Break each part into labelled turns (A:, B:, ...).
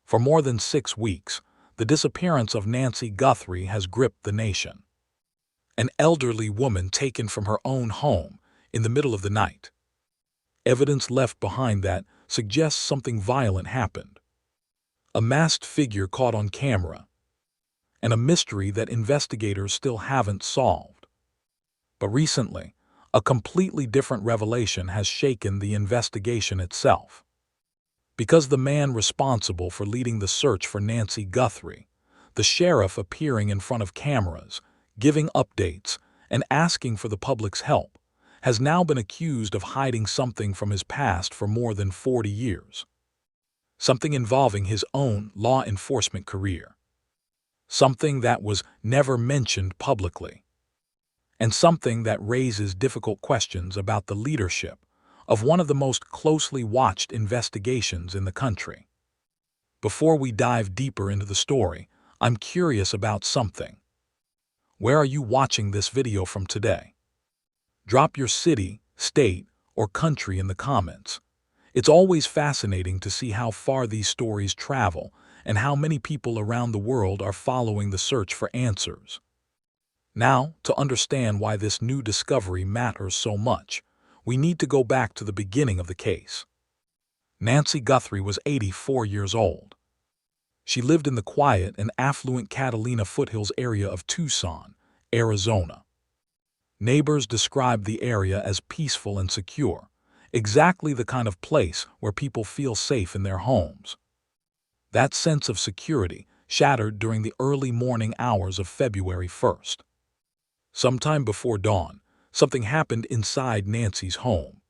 A: For more than 6 weeks, the disappearance of Nancy Guthrie has gripped the nation. An elderly woman taken from her own home in the middle of the night. Evidence left behind that suggests something violent happened. A masked figure caught on camera, and a mystery that investigators still haven't solved. But recently, a completely different revelation has shaken the investigation itself. Because the man responsible for leading the search for Nancy Guthrie, the sheriff appearing in front of cameras, giving updates, and asking for the public's help, has now been accused of hiding something from his past for more than 40 years. Something involving his own law enforcement career. Something that was never mentioned publicly. And something that raises difficult questions about the leadership of one of the most closely watched investigations in the country. Before we dive deeper into the story, I'm curious about something. Where are you watching this video from today? Drop your city, state, or country in the comments. It's always fascinating to see how far these stories travel and how many people around the world are following the search for answers. Now, to understand why this new discovery matters so much, we need to go back to the beginning of the case. Nancy Guthrie was 84 years old. She lived in the quiet and affluent Catalina Foothills area of Tucson, Arizona. Neighbors described the area as peaceful and secure, exactly the kind of place where people feel safe in their homes. That sense of security shattered during the early morning hours of February 1st. Sometime before dawn, something happened inside Nancy's home.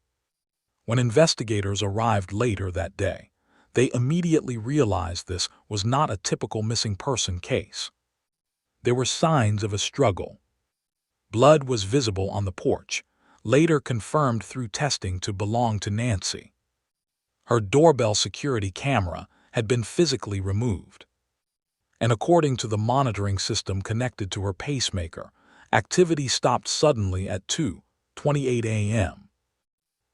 A: When investigators arrived later that day, they immediately realized this was not a typical missing person case. There were signs of a struggle. Blood was visible on the porch, later confirmed through testing to belong to Nancy. Her doorbell security camera had been physically removed. And according to the monitoring system connected to her pacemaker, activity stopped suddenly at 2:28 a.m.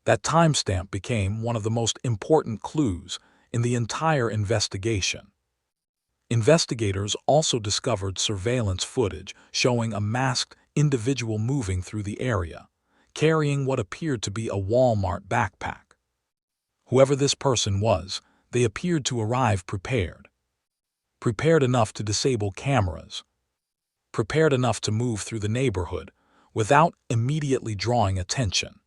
A: That timestamp became one of the most important clues in the entire investigation. Investigators also discovered surveillance footage showing a masked individual moving through the area, carrying what appeared to be a Walmart backpack. Whoever this person was, they appeared to arrive prepared. Prepared enough to disable cameras. Prepared enough to move through the neighborhood without immediately drawing attention.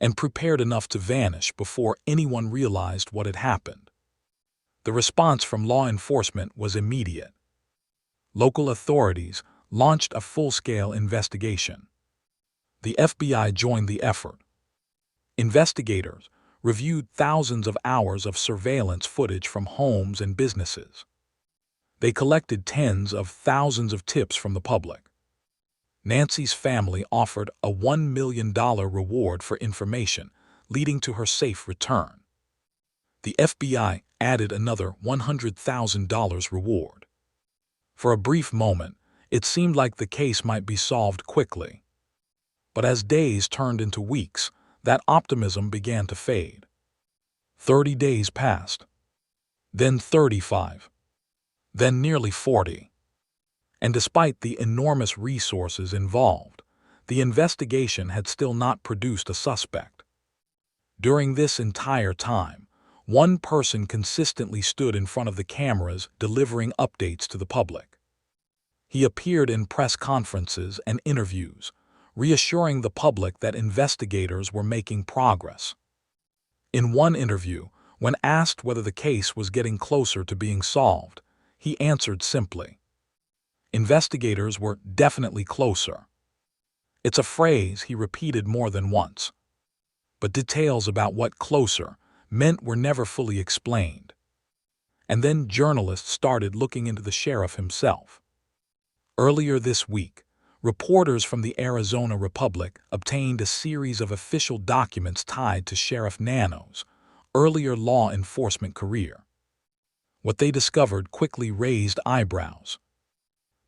A: And prepared enough to vanish before anyone realized what had happened. The response from law enforcement was immediate. Local authorities launched a full-scale investigation. The FBI joined the effort. Investigators reviewed thousands of hours of surveillance footage from homes and businesses. They collected tens of thousands of tips from the public. Nancy's family offered a $1 million reward for information, leading to her safe return. The FBI added another $100,000 reward. For a brief moment, it seemed like the case might be solved quickly. But as days turned into weeks, that optimism began to fade. 30 days passed. Then 35. Then nearly 40. And despite the enormous resources involved, the investigation had still not produced a suspect. During this entire time, one person consistently stood in front of the cameras delivering updates to the public. He appeared in press conferences and interviews, reassuring the public that investigators were making progress. In one interview, when asked whether the case was getting closer to being solved, he answered simply, "Investigators were definitely closer." It's a phrase he repeated more than once. But details about what closer meant were never fully explained. And then journalists started looking into the sheriff himself. Earlier this week, reporters from the Arizona Republic obtained a series of official documents tied to Sheriff Nanos' earlier law enforcement career. What they discovered quickly raised eyebrows.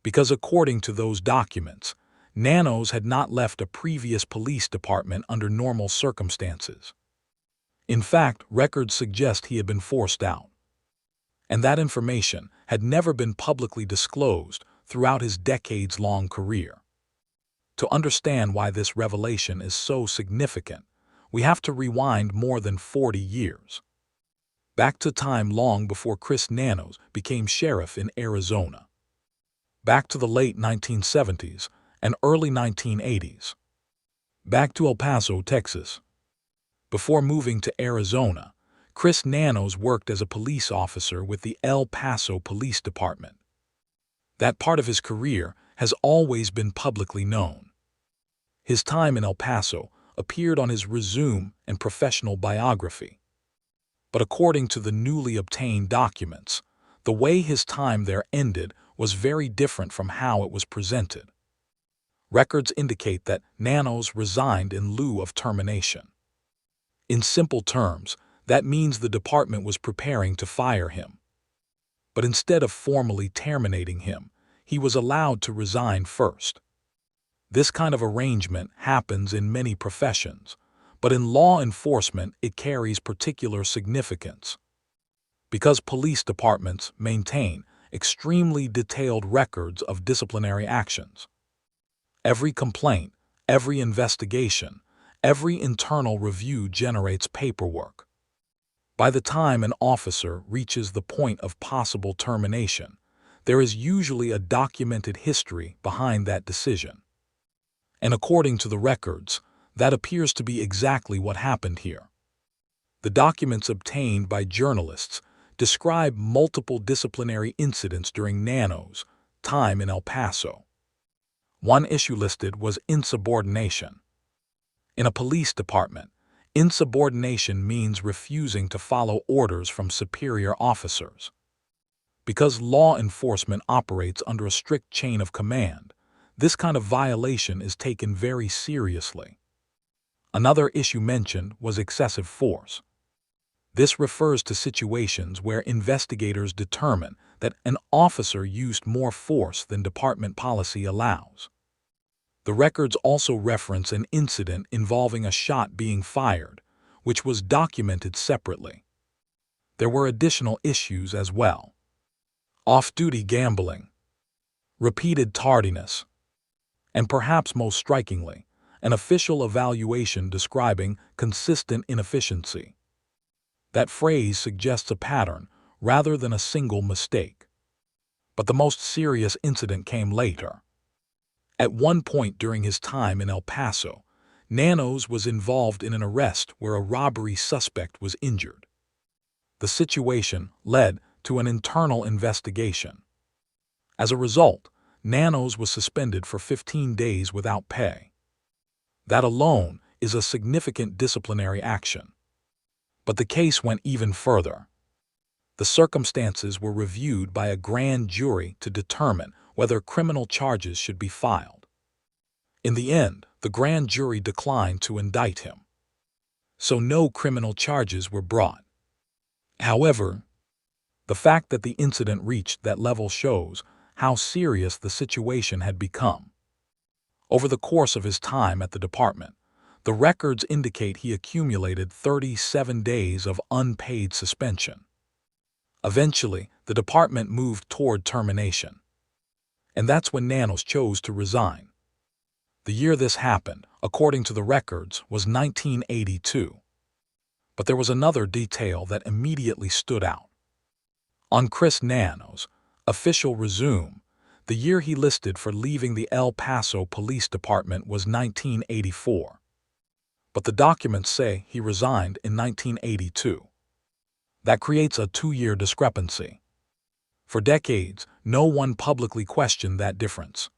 A: Because according to those documents, Nanos had not left a previous police department under normal circumstances. In fact, records suggest he had been forced out. and that information had never been publicly disclosed throughout his decades-long career. To understand why this revelation is so significant, we have to rewind more than 40 years, back to time long before Chris Nanos became sheriff in Arizona, back to the late 1970s and early 1980s, back to El Paso, Texas. Before moving to Arizona, Chris Nanos worked as a police officer with the El Paso Police Department. That part of his career has always been publicly known. His time in El Paso appeared on his resume and professional biography. But according to the newly obtained documents, the way his time there ended was very different from how it was presented. Records indicate that Nanos resigned in lieu of termination. In simple terms, that means the department was preparing to fire him. But instead of formally terminating him, he was allowed to resign first. This kind of arrangement happens in many professions, but in law enforcement it carries particular significance. Because police departments maintain extremely detailed records of disciplinary actions. Every complaint, every investigation, every internal review generates paperwork. By the time an officer reaches the point of possible termination, there is usually a documented history behind that decision. And according to the records, that appears to be exactly what happened here. The documents obtained by journalists describe multiple disciplinary incidents during Nanos' time in El Paso. One issue listed was insubordination. In a police department, insubordination means refusing to follow orders from superior officers. Because law enforcement operates under a strict chain of command, this kind of violation is taken very seriously. Another issue mentioned was excessive force. This refers to situations where investigators determine that an officer used more force than department policy allows. The records also reference an incident involving a shot being fired, which was documented separately. There were additional issues as well: off-duty gambling, repeated tardiness, and perhaps most strikingly, an official evaluation describing consistent inefficiency. That phrase suggests a pattern rather than a single mistake. But the most serious incident came later. At one point during his time in El Paso, Nanos was involved in an arrest where a robbery suspect was injured. The situation led to an internal investigation. As a result, Nanos was suspended for 15 days without pay. That alone is a significant disciplinary action. But the case went even further. The circumstances were reviewed by a grand jury to determine whether criminal charges should be filed. In the end, the grand jury declined to indict him. So no criminal charges were brought. However, the fact that the incident reached that level shows how serious the situation had become. Over the course of his time at the department, the records indicate he accumulated 37 days of unpaid suspension. Eventually, the department moved toward termination. And that's when Nanos chose to resign. The year this happened, according to the records, was 1982. But there was another detail that immediately stood out. On Chris Nanos' official resume, the year he listed for leaving the El Paso Police Department was 1984. But the documents say he resigned in 1982. That creates a 2-year discrepancy. For decades, no one publicly questioned that difference.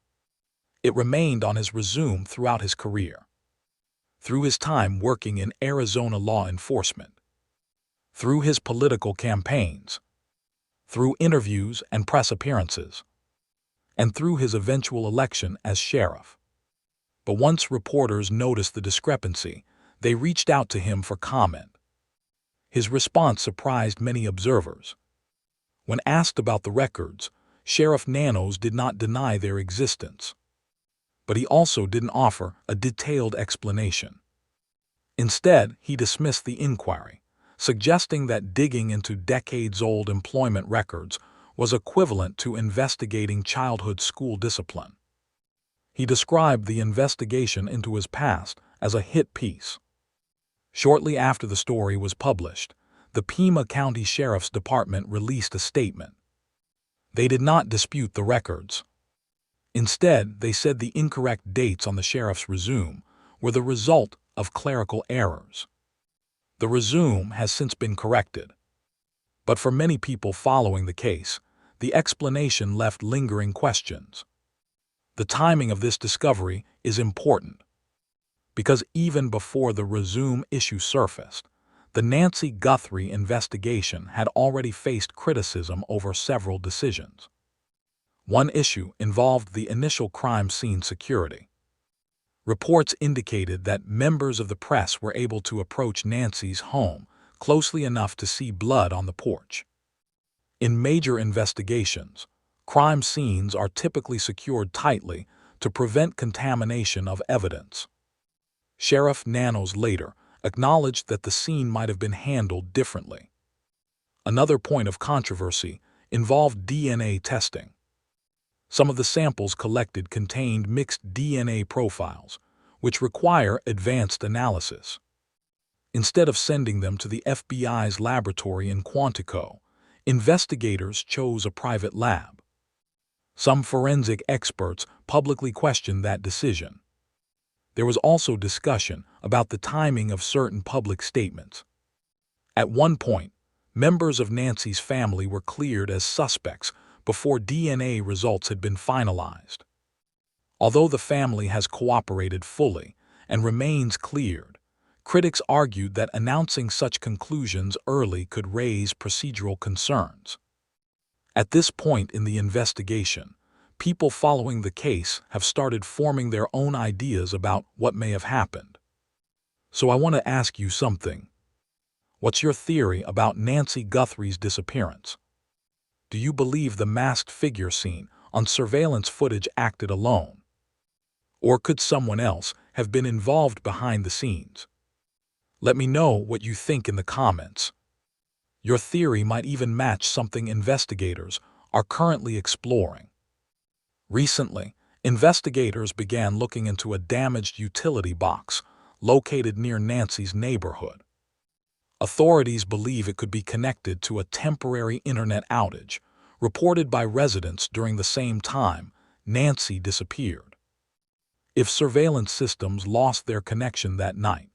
A: It remained on his resume throughout his career. Through his time working in Arizona law enforcement. Through his political campaigns. Through interviews and press appearances. And through his eventual election as sheriff. But once reporters noticed the discrepancy, they reached out to him for comment. His response surprised many observers. When asked about the records, Sheriff Nanos did not deny their existence. But he also didn't offer a detailed explanation. Instead, he dismissed the inquiry, suggesting that digging into decades-old employment records was equivalent to investigating childhood school discipline. He described the investigation into his past as a hit piece. Shortly after the story was published, the Pima County Sheriff's Department released a statement. They did not dispute the records. Instead, they said the incorrect dates on the sheriff's resume were the result of clerical errors. The resume has since been corrected. But for many people following the case, the explanation left lingering questions. The timing of this discovery is important, because even before the resume issue surfaced, the Nancy Guthrie investigation had already faced criticism over several decisions. One issue involved the initial crime scene security. Reports indicated that members of the press were able to approach Nancy's home closely enough to see blood on the porch. In major investigations, crime scenes are typically secured tightly to prevent contamination of evidence. Sheriff Nanos later acknowledged that the scene might have been handled differently. Another point of controversy involved DNA testing. Some of the samples collected contained mixed DNA profiles, which require advanced analysis. Instead of sending them to the FBI's laboratory in Quantico, investigators chose a private lab. Some forensic experts publicly questioned that decision. There was also discussion about the timing of certain public statements. At one point, members of Nancy's family were cleared as suspects before DNA results had been finalized. Although the family has cooperated fully and remains cleared, critics argued that announcing such conclusions early could raise procedural concerns. At this point in the investigation, people following the case have started forming their own ideas about what may have happened. So I want to ask you something. What's your theory about Nancy Guthrie's disappearance? Do you believe the masked figure seen on surveillance footage acted alone? Or could someone else have been involved behind the scenes? Let me know what you think in the comments. Your theory might even match something investigators are currently exploring. Recently, investigators began looking into a damaged utility box located near Nancy's neighborhood. Authorities believe it could be connected to a temporary internet outage reported by residents during the same time Nancy disappeared. If surveillance systems lost their connection that night,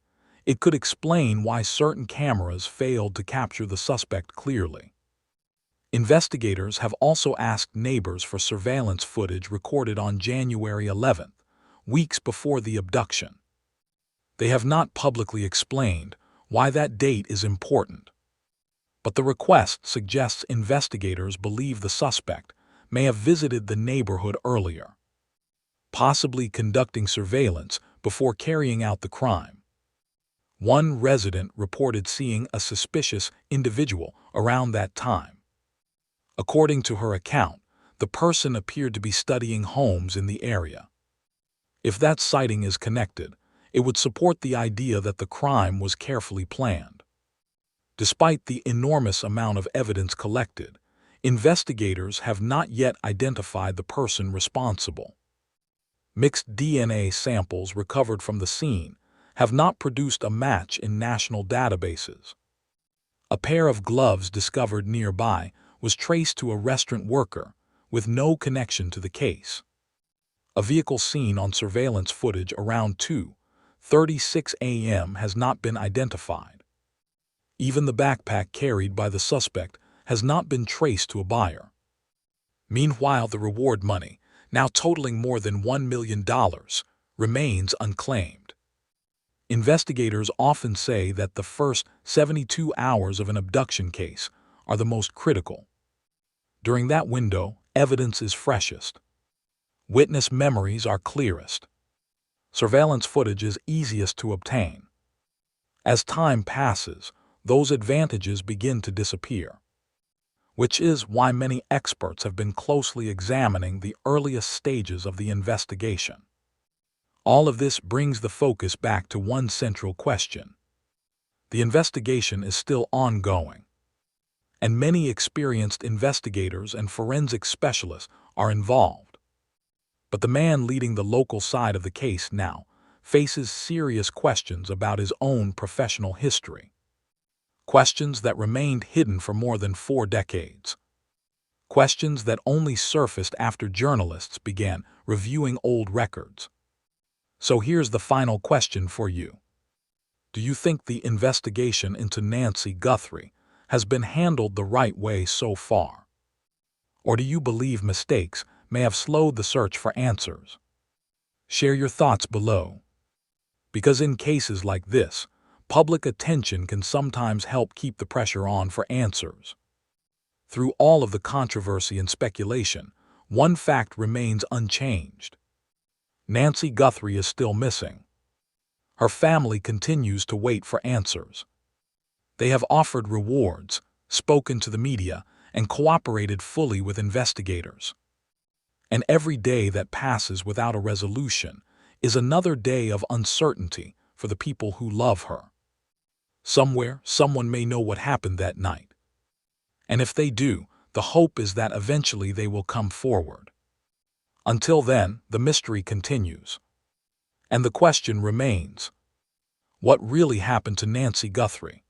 A: it could explain why certain cameras failed to capture the suspect clearly. Investigators have also asked neighbors for surveillance footage recorded on January 11th, weeks before the abduction. They have not publicly explained why that date is important, but the request suggests investigators believe the suspect may have visited the neighborhood earlier, possibly conducting surveillance before carrying out the crime. One resident reported seeing a suspicious individual around that time. According to her account, the person appeared to be studying homes in the area. If that sighting is connected, it would support the idea that the crime was carefully planned. Despite the enormous amount of evidence collected, investigators have not yet identified the person responsible. Mixed DNA samples recovered from the scene have not produced a match in national databases. A pair of gloves discovered nearby was traced to a restaurant worker with no connection to the case. A vehicle seen on surveillance footage around 2:36 a.m. has not been identified. Even the backpack carried by the suspect has not been traced to a buyer. Meanwhile, the reward money, now totaling more than $1 million, remains unclaimed. Investigators often say that the first 72 hours of an abduction case are the most critical. During that window, evidence is freshest. Witness memories are clearest. Surveillance footage is easiest to obtain. As time passes, those advantages begin to disappear, which is why many experts have been closely examining the earliest stages of the investigation. All of this brings the focus back to one central question. The investigation is still ongoing, and many experienced investigators and forensic specialists are involved. But the man leading the local side of the case now faces serious questions about his own professional history. Questions that remained hidden for more than 4 decades. Questions that only surfaced after journalists began reviewing old records. So here's the final question for you. Do you think the investigation into Nancy Guthrie has been handled the right way so far? Or do you believe mistakes may have slowed the search for answers? Share your thoughts below. Because in cases like this, public attention can sometimes help keep the pressure on for answers. Through all of the controversy and speculation, one fact remains unchanged. Nancy Guthrie is still missing. Her family continues to wait for answers. They have offered rewards, spoken to the media, and cooperated fully with investigators. And every day that passes without a resolution is another day of uncertainty for the people who love her. Somewhere, someone may know what happened that night. And if they do, the hope is that eventually they will come forward. Until then, the mystery continues. And the question remains: what really happened to Nancy Guthrie?